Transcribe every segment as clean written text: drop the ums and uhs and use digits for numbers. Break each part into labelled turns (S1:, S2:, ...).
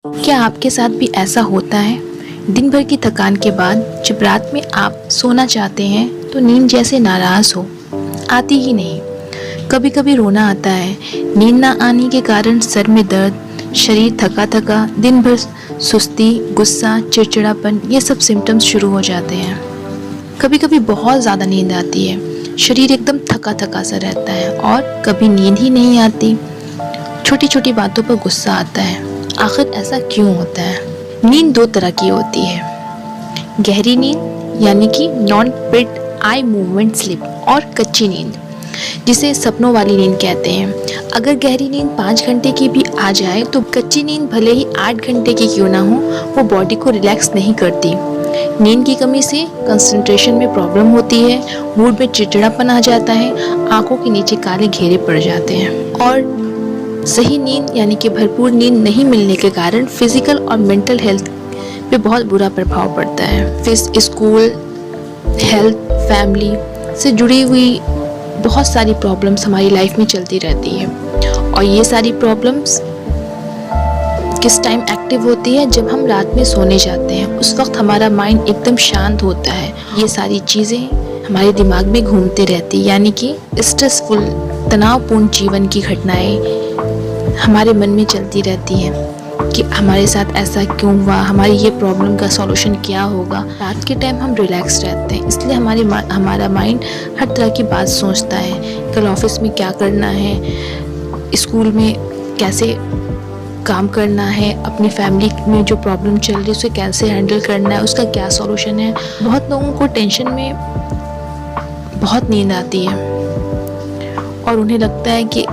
S1: क्या आपके साथ भी ऐसा होता है? दिन भर की थकान के बाद जब रात में आप सोना चाहते हैं तो नींद जैसे नाराज़ हो, आती ही नहीं। कभी कभी रोना आता है। नींद ना आने के कारण सर में दर्द, शरीर थका थका, दिन भर सुस्ती, गुस्सा, चिड़चिड़ापन, ये सब सिम्टम्स शुरू हो जाते हैं। कभी कभी बहुत ज़्यादा नींद आती है, शरीर एकदम थका थका सा रहता है, और कभी नींद ही नहीं आती। छोटी छोटी बातों पर गुस्सा आता है। आखिर ऐसा क्यों होता है? नींद दो तरह की होती है, गहरी नींद यानी कि नॉन पिट आई मूवमेंट स्लीप, और कच्ची नींद जिसे सपनों वाली नींद कहते हैं। अगर गहरी नींद 5 घंटे की भी आ जाए तो कच्ची नींद भले ही 8 घंटे की क्यों ना हो, वो बॉडी को रिलैक्स नहीं करती। नींद की कमी से कंसंट्रेशन में प्रॉब्लम होती है, मूड में चिड़चिड़ापन आ जाता है, आंखों के नीचे काले घेरे पड़ जाते हैं, और सही नींद यानी कि भरपूर नींद नहीं मिलने के कारण फिजिकल और मेंटल हेल्थ पे बहुत बुरा प्रभाव पड़ता है। फिर स्कूल, हेल्थ, फैमिली से जुड़ी हुई बहुत सारी प्रॉब्लम्स हमारी लाइफ में चलती रहती है, और ये सारी प्रॉब्लम्स किस टाइम एक्टिव होती है? जब हम रात में सोने जाते हैं। उस वक्त हमारा माइंड एकदम शांत होता है। ये सारी चीज़ें हमारे दिमाग में घूमते रहती, यानी कि स्ट्रेसफुल, तनावपूर्ण जीवन की घटनाएं हमारे मन में चलती रहती हैं कि हमारे साथ ऐसा क्यों हुआ, हमारी ये प्रॉब्लम का सॉल्यूशन क्या होगा। रात के टाइम हम रिलैक्स रहते हैं, इसलिए हमारा माइंड हर तरह की बात सोचता है। कल ऑफिस में क्या करना है, स्कूल में कैसे काम करना है, अपनी फैमिली में जो प्रॉब्लम चल रही है उसे कैसे हैंडल करना है, उसका क्या सॉल्यूशन है। बहुत लोगों को टेंशन में बहुत नींद आती है और उन्हें लगता है कि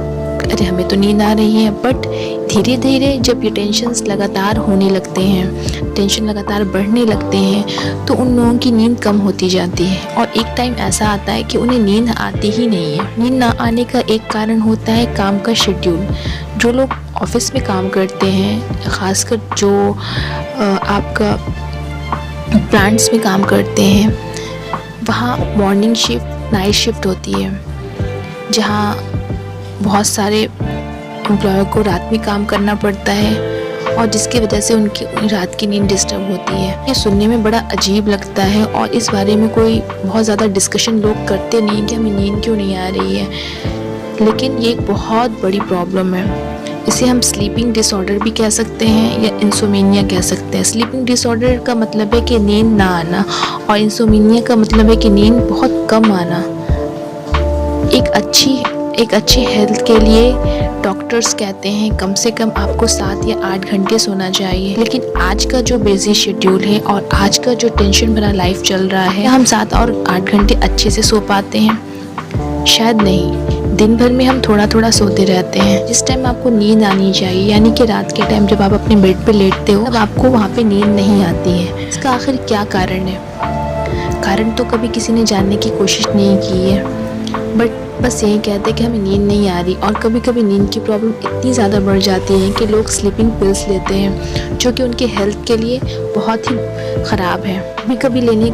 S1: अरे हमें तो नींद आ रही है, बट धीरे धीरे जब ये टेंशन्स लगातार होने लगते हैं, टेंशन लगातार बढ़ने लगते हैं, तो उन लोगों की नींद कम होती जाती है, और एक टाइम ऐसा आता है कि उन्हें नींद आती ही नहीं है। नींद ना आने का एक कारण होता है काम का शेड्यूल। जो लोग ऑफिस में काम करते हैं, ख़ासकर जो आपका प्लांट्स में काम करते हैं, वहाँ मॉर्निंग शिफ्ट, नाइट शिफ्ट होती है, जहाँ बहुत सारे एम्प्लॉयर को रात में काम करना पड़ता है, और जिसकी वजह से उनकी रात की नींद डिस्टर्ब होती है। ये सुनने में बड़ा अजीब लगता है, और इस बारे में कोई बहुत ज़्यादा डिस्कशन लोग करते नहीं कि हमें नींद क्यों नहीं आ रही है, लेकिन ये एक बहुत बड़ी प्रॉब्लम है। इसे हम स्लीपिंग डिसऑर्डर भी कह सकते हैं, या इंसोमेनिया कह सकते हैं। स्लीपिंग डिसऑर्डर का मतलब है कि नींद ना आना, और इंसोमेनिया का मतलब है कि नींद बहुत कम आना। एक अच्छी हेल्थ के लिए डॉक्टर्स कहते हैं कम से कम आपको 7 या 8 घंटे सोना चाहिए, लेकिन आज का जो बिजी शेड्यूल है और आज का जो टेंशन भरा लाइफ चल रहा है, हम 7 और 8 घंटे अच्छे से सो पाते हैं? शायद नहीं। दिन भर में हम थोड़ा थोड़ा सोते रहते हैं। जिस टाइम आपको नींद आनी चाहिए, यानी कि रात के टाइम जब आप अपने बेड पे लेटते हो, तब आपको वहाँ पे नींद नहीं आती है। इसका आखिर क्या कारण है? कारण तो कभी किसी ने जानने की कोशिश नहीं की है, बट बस यही कहते हैं कि हमें नींद नहीं आ रही। और कभी कभी नींद की प्रॉब्लम इतनी ज़्यादा बढ़ जाती है कि लोग स्लीपिंग पिल्स लेते हैं, जो कि उनके हेल्थ के लिए बहुत ही ख़राब है। कभी कभी लेने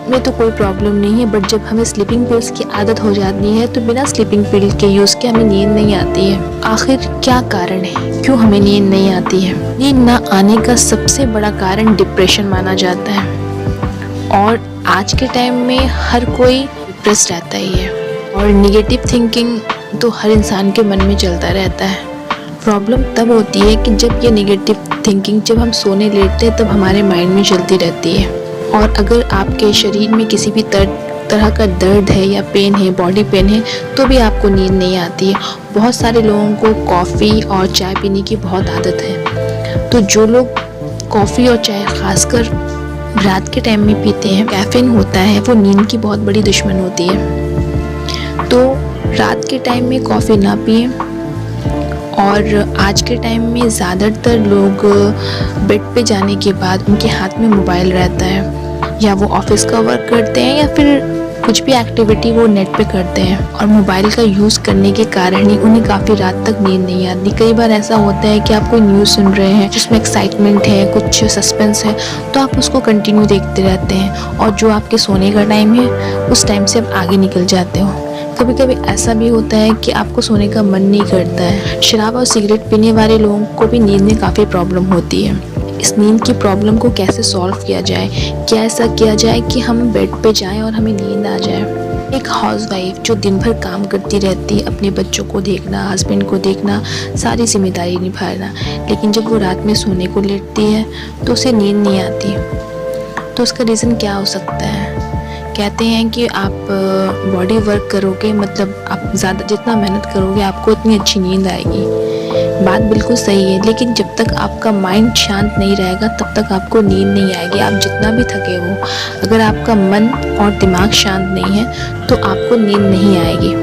S1: में तो कोई प्रॉब्लम नहीं है, बट जब हमें स्लीपिंग पिल्स की आदत हो जाती है तो बिना स्लीपिंग पिल के यूज़ के हमें नींद नहीं आती है। आखिर क्या कारण है, क्यों हमें नींद नहीं आती है? नींद ना आने का सबसे बड़ा कारण डिप्रेशन माना जाता है, और आज के टाइम में हर कोई डिप्रेस रहता ही है, और निगेटिव थिंकिंग तो हर इंसान के मन में चलता रहता है। प्रॉब्लम तब होती है कि जब ये निगेटिव थिंकिंग, जब हम सोने लेटते हैं, तब हमारे माइंड में चलती रहती है। और अगर आपके शरीर में किसी भी तरह का दर्द है या पेन है, बॉडी पेन है, तो भी आपको नींद नहीं आती है। बहुत सारे लोगों को कॉफ़ी और चाय पीने की बहुत आदत है, तो जो लोग कॉफ़ी और चाय ख़ासकर रात के टाइम में पीते हैं, कैफीन होता है, वो नींद की बहुत बड़ी दुश्मन होती है। तो रात के टाइम में कॉफ़ी ना पिए। और आज के टाइम में ज़्यादातर लोग बेड पे जाने के बाद उनके हाथ में मोबाइल रहता है, या वो ऑफिस का वर्क करते हैं या फिर कुछ भी एक्टिविटी वो नेट पे करते हैं, और मोबाइल का यूज़ करने के कारण ही उन्हें काफ़ी रात तक नींद नहीं आती। कई बार ऐसा होता है कि आप कोई न्यूज़ सुन रहे हैं जिसमें एक्साइटमेंट है, कुछ सस्पेंस है, तो आप उसको कंटिन्यू देखते रहते हैं, और जो आपके सोने का टाइम है उस टाइम से आप आगे निकल जाते हो। कभी कभी ऐसा भी होता है कि आपको सोने का मन नहीं करता है। शराब और सिगरेट पीने वाले लोगों को भी नींद में काफ़ी प्रॉब्लम होती है। इस नींद की प्रॉब्लम को कैसे सॉल्व किया जाए, क्या ऐसा किया जाए कि हम बेड पे जाएं और हमें नींद आ जाए। एक हाउसवाइफ जो दिन भर काम करती रहती है, अपने बच्चों को देखना, हस्बैंड को देखना, सारी जिम्मेदारी निभाना, लेकिन जब वो रात में सोने को लेटती है तो उसे नींद नहीं आती। तो उसका रीज़न क्या हो सकता है? कहते हैं कि आप बॉडी वर्क करोगे, मतलब आप ज़्यादा जितना मेहनत करोगे आपको उतनी अच्छी नींद आएगी। बात बिल्कुल सही है, लेकिन जब तक आपका माइंड शांत नहीं रहेगा तब तक आपको नींद नहीं आएगी। आप जितना भी थके हो, अगर आपका मन और दिमाग शांत नहीं है तो आपको नींद नहीं आएगी।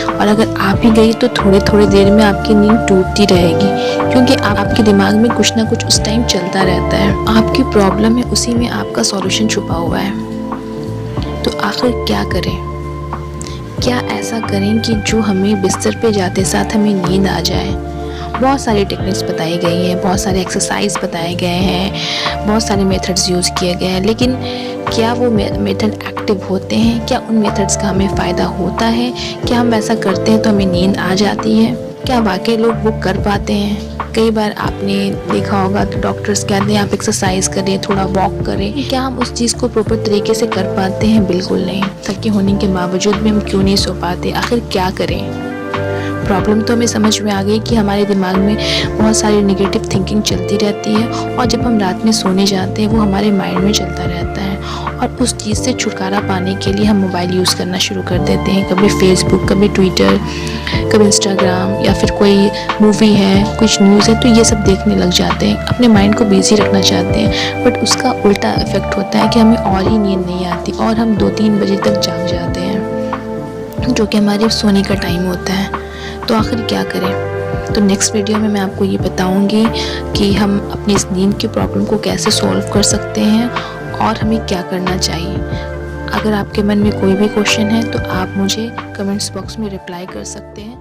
S1: और अगर आ भी गई तो थोड़े थोड़े देर में आपकी नींद टूटती रहेगी, क्योंकि आपके दिमाग में कुछ ना कुछ उस टाइम चलता रहता है। आपकी प्रॉब्लम है, उसी में आपका सॉल्यूशन छुपा हुआ है। तो आखिर क्या करें? क्या ऐसा करें कि जो हमें बिस्तर पे जाते साथ हमें नींद आ जाए? बहुत सारी टेक्निक्स बताई गई हैं, बहुत सारे एक्सरसाइज बताए गए हैं, बहुत सारे मेथड्स यूज़ किए गए हैं, लेकिन क्या वो मेथड एक्टिव होते हैं? क्या उन मेथड्स का हमें फ़ायदा होता है? क्या हम ऐसा करते हैं तो हमें नींद आ जाती है? क्या वाकई लोग वो कर पाते हैं? कई बार आपने देखा होगा तो डॉक्टर्स कहते हैं आप एक्सरसाइज करें, थोड़ा वॉक करें। क्या हम उस चीज़ को प्रॉपर तरीके से कर पाते हैं? बिल्कुल नहीं। थके होने के बावजूद भी हम क्यों नहीं सो पाते? आखिर क्या करें? प्रॉब्लम तो हमें समझ में आ गई कि हमारे दिमाग में बहुत सारी नेगेटिव थिंकिंग चलती रहती है, और जब हम रात में सोने जाते हैं वो हमारे माइंड में चलता रहता है, और उस चीज़ से छुटकारा पाने के लिए हम मोबाइल यूज़ करना शुरू कर देते हैं। कभी फेसबुक, कभी ट्विटर, कभी इंस्टाग्राम, या फिर कोई मूवी है, कुछ न्यूज़ है, तो ये सब देखने लग जाते हैं। अपने माइंड को बिजी रखना चाहते हैं, बट उसका उल्टा इफ़ेक्ट होता है कि हमें और ही नींद नहीं आती और हम 2-3 बजे तक जाग जाते हैं, जो कि हमारे सोने का टाइम होता है। तो आखिर क्या करें? तो नेक्स्ट वीडियो में मैं आपको ये बताऊंगी कि हम अपनी इस नींद की प्रॉब्लम को कैसे सॉल्व कर सकते हैं और हमें क्या करना चाहिए। अगर आपके मन में कोई भी क्वेश्चन है तो आप मुझे कमेंट्स बॉक्स में रिप्लाई कर सकते हैं।